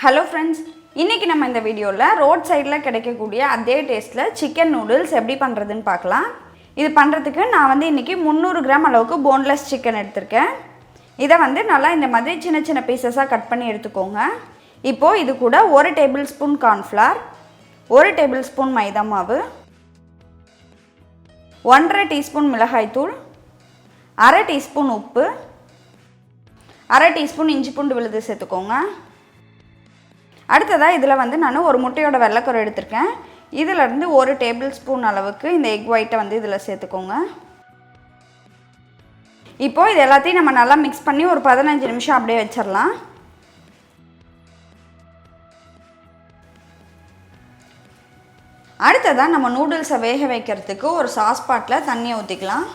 Hello friends, இன்னைக்கு நம்ம இந்த வீடியோல ரோட் சைடுல கிடைக்கக்கூடிய அதே டேஸ்ட்ல சிக்கன் நூடுல்ஸ் எப்படி பண்றதுன்னு பார்க்கலாம். இது பண்றதுக்கு நான் வந்து இன்னைக்கு 300 கிராம் அளவுக்கு போன்லெஸ் சிக்கன் எடுத்துர்க்கேன். இத வந்து நல்லா இந்த மாதிரி சின்ன சின்ன பீசஸா கட் பண்ணி எடுத்துக்கோங்க. இப்போ இது கூட 1 டேபிள்ஸ்பூன் கார்ன் ஃப்ளவர், 1 டேபிள்ஸ்பூன் மைதா மாவு, 1/2 டீஸ்பூன் மிளகாய் தூள், 1/2 டீஸ்பூன் உப்பு, 1/2 டீஸ்பூன் இஞ்சி பூண்டு விழுது சேர்த்துக்கோங்க. அடுத்ததா இதில் வந்து நான் ஒரு முட்டையோட வெள்ளைக்கரு எடுத்திருக்கேன். இதிலிருந்து 1 டேபிள்ஸ்பூன் அளவுக்கு இந்த எக் ஒயிட்டை வந்து இதில் சேர்த்துக்கோங்க. இப்போ இது எல்லாத்தையும் நம்ம நல்லா மிக்ஸ் பண்ணி ஒரு 15 நிமிஷம் அப்படியே வச்சிடலாம். அடுத்ததா நம்ம நூடுல்ஸை வேக வைக்கிறதுக்கு ஒரு சாஸ் பாட்டில் தண்ணியை ஊற்றிக்கலாம்.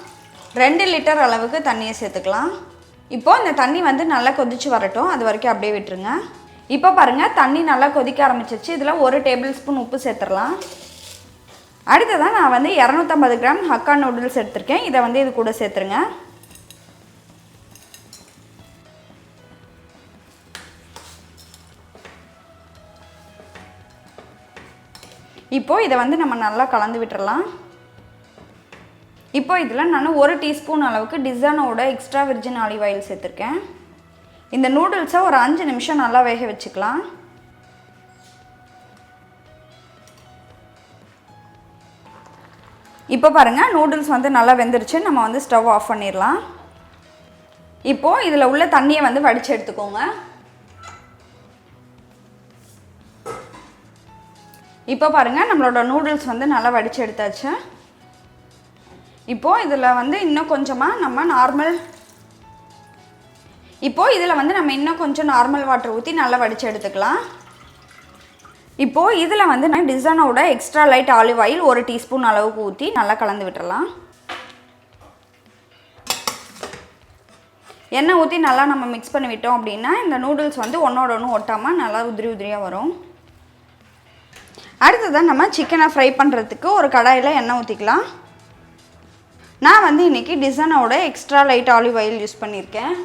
2 லிட்டர் அளவுக்கு தண்ணியை சேர்த்துக்கலாம். இப்போது இந்த தண்ணி வந்து நல்லா கொதிச்சு வரட்டும், அது வரைக்கும் அப்படியே விட்டுருங்க. இப்போ பாருங்கள், தண்ணி நல்லா கொதிக்க ஆரம்பிச்சிருச்சு. இதில் 1 டேபிள்ஸ்பூன் உப்பு சேர்த்துடலாம். அடுத்ததான் நான் வந்து 250 கிராம் ஹக்கா நூடுல்ஸ் எடுத்திருக்கேன். இதை வந்து இது கூட சேர்த்துருங்க. இப்போது இதை வந்து நம்ம நல்லா கலந்து விட்டுறலாம். இப்போ இதில் நான் 1 டீஸ்பூன் அளவுக்கு டிசானோட எக்ஸ்ட்ரா விர்ஜின் ஆலிவ் ஆயில் சேர்த்துருக்கேன். இந்த நூடுல்ஸை ஒரு 5 நிமிஷம் நல்லா வேக வச்சுக்கலாம். இப்போ பாருங்கள், நூடுல்ஸ் வந்து நல்லா வெந்துருச்சு. நம்ம வந்து ஸ்டவ் ஆஃப் பண்ணிடலாம். இப்போது இதில் உள்ள தண்ணியை வந்து வடித்து எடுத்துக்கோங்க. இப்போ பாருங்கள், நம்மளோட நூடுல்ஸ் வந்து நல்லா வடித்து எடுத்தாச்சு. இப்போது இதில் வந்து இன்னும் கொஞ்சமாக நம்ம இன்னும் கொஞ்சம் நார்மல் வாட்டர் ஊற்றி நல்லா வடித்து எடுத்துக்கலாம். இப்போது இதில் வந்து நான் டிசானோட extra light olive oil 1 teaspoon அளவுக்கு ஊற்றி நல்லா கலந்து விட்டுறலாம். எண்ணெய் ஊற்றி நல்லா நம்ம மிக்ஸ் பண்ணி விட்டோம் அப்படின்னா இந்த நூடுல்ஸ் வந்து ஒன்றோட ஒன்று ஒட்டாமல் நல்லா உதிரி உதிரியாக வரும். அடுத்ததான் நம்ம சிக்கனை ஃப்ரை பண்ணுறதுக்கு ஒரு கடாயில் எண்ணெய் ஊற்றிக்கலாம். நான் வந்து இன்றைக்கி டிசானோட extra light olive oil use பண்ணியிருக்கேன்.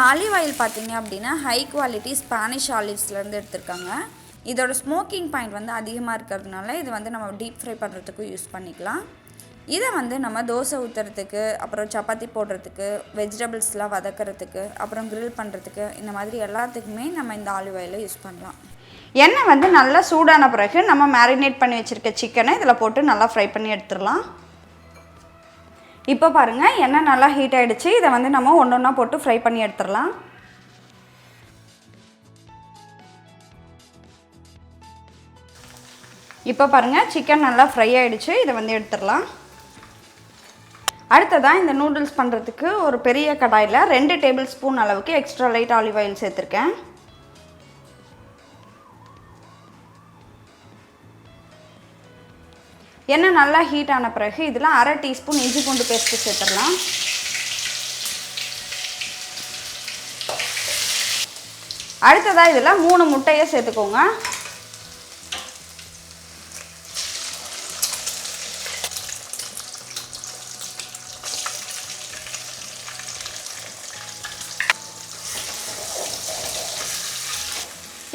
ஆலிவ் ஆயில் பார்த்தீங்க அப்படின்னா ஹை குவாலிட்டி ஸ்பானிஷ் ஆலிவ்ஸ்லேருந்து எடுத்திருக்காங்க. இதோட ஸ்மோக்கிங் பாயிண்ட் வந்து அதிகமாக இருக்கிறதுனால இது வந்து நம்ம டீப் ஃப்ரை பண்ணுறதுக்கு யூஸ் பண்ணிக்கலாம். இதை வந்து நம்ம தோசை ஊற்றுறதுக்கு, அப்புறம் சப்பாத்தி போடுறதுக்கு, வெஜிடபிள்ஸ்லாம் வதக்கிறதுக்கு, அப்புறம் கிரில் பண்ணுறதுக்கு, இந்த மாதிரி எல்லாத்துக்குமே நம்ம இந்த ஆலிவ் ஆயிலை யூஸ் பண்ணலாம். எண்ணெய் வந்து நல்லா சூடான பிறகு நம்ம மேரினேட் பண்ணி வச்சுருக்க சிக்கனை இதில் போட்டு நல்லா ஃப்ரை பண்ணி எடுத்துடலாம். இப்போ பாருங்கள், எண்ணெய் நல்லா ஹீட் ஆகிடுச்சு. இதை வந்து நம்ம ஒன்றா போட்டு ஃப்ரை பண்ணி எடுத்துடலாம். இப்போ பாருங்கள், சிக்கன் நல்லா ஃப்ரை ஆகிடுச்சு. இதை வந்து எடுத்துடலாம். அடுத்ததான் இந்த நூடுல்ஸ் பண்ணுறதுக்கு ஒரு பெரிய கடாயில் 2 டேபிள் ஸ்பூன் அளவுக்கு எக்ஸ்ட்ரா லைட் ஆலிவ் ஆயில் சேர்த்துருக்கேன். எண்ணெய் நல்லா ஹீட் ஆன பிறகு இதில் 1/2 டீஸ்பூன் இஞ்சி பூண்டு பேஸ்ட்டு சேர்த்துடலாம். அடுத்ததாக இதில் 3 முட்டையை சேர்த்துக்கோங்க.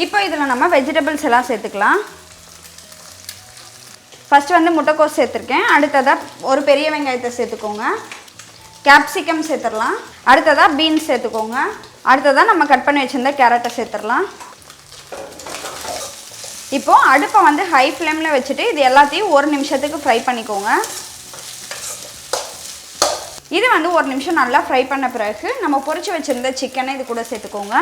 இப்போ இதில் நம்ம வெஜிடபிள்ஸ் எல்லாம் சேர்த்துக்கலாம். ஃபஸ்ட்டு வந்து முட்டைக்கோஸ் சேர்த்துருக்கேன். அடுத்ததாக ஒரு பெரிய வெங்காயத்தை சேர்த்துக்கோங்க. கேப்சிகம் சேர்த்துடலாம். அடுத்ததாக பீன்ஸ் சேர்த்துக்கோங்க. அடுத்ததாக நம்ம கட் பண்ணி வச்சுருந்த கேரட்டை சேர்த்துடலாம். இப்போது அடுப்பை வந்து ஹை ஃப்ளேமில் வச்சுட்டு இது எல்லாத்தையும் 1 நிமிஷத்துக்கு ஃப்ரை பண்ணிக்கோங்க. இது வந்து 1 நிமிஷம் நல்லா ஃப்ரை பண்ண பிறகு நம்ம பொரிச்சு வச்சுருந்த சிக்கனை இது கூட சேர்த்துக்கோங்க.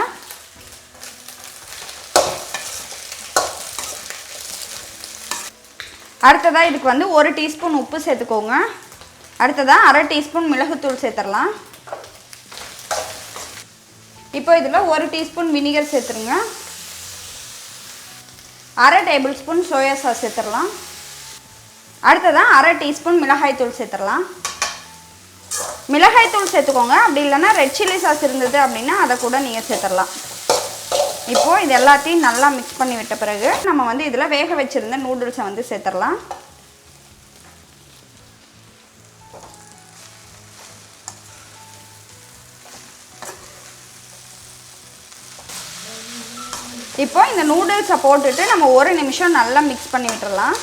அடுத்ததாக இதுக்கு வந்து 1 டீஸ்பூன் உப்பு சேர்த்துக்கோங்க. அடுத்ததாக 1/2 டீஸ்பூன் மிளகுத்தூள் சேர்த்துடலாம். இப்போ இதில் 1 டீஸ்பூன் வினிகர் சேர்த்துருங்க. 1/2 டேபிள் ஸ்பூன் சோயா சாஸ் சேர்த்துடலாம். அடுத்ததாக 1/2 டீஸ்பூன் மிளகாய் தூள் சேர்த்துடலாம். மிளகாய் தூள் சேர்த்துக்கோங்க. அப்படி இல்லைன்னா ரெட் சில்லி சாஸ் இருந்தது அப்படின்னா அதை கூட நீங்கள் சேர்த்துடலாம். இப்போது இது எல்லாத்தையும் நல்லா மிக்ஸ் பண்ணி விட்ட பிறகு நம்ம வந்து இதில் வேக வச்சுருந்த நூடுல்ஸை வந்து சேர்த்துடலாம். இப்போ இந்த நூடுல்ஸை போட்டுட்டு நம்ம ஒரு நிமிஷம் நல்லா மிக்ஸ் பண்ணி விட்டுறலாம்.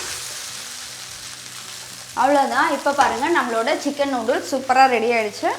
அவ்வளோதான். இப்போ பாருங்கள் நம்மளோட சிக்கன் நூடுல்ஸ் சூப்பராக ரெடி ஆகிடுச்சு.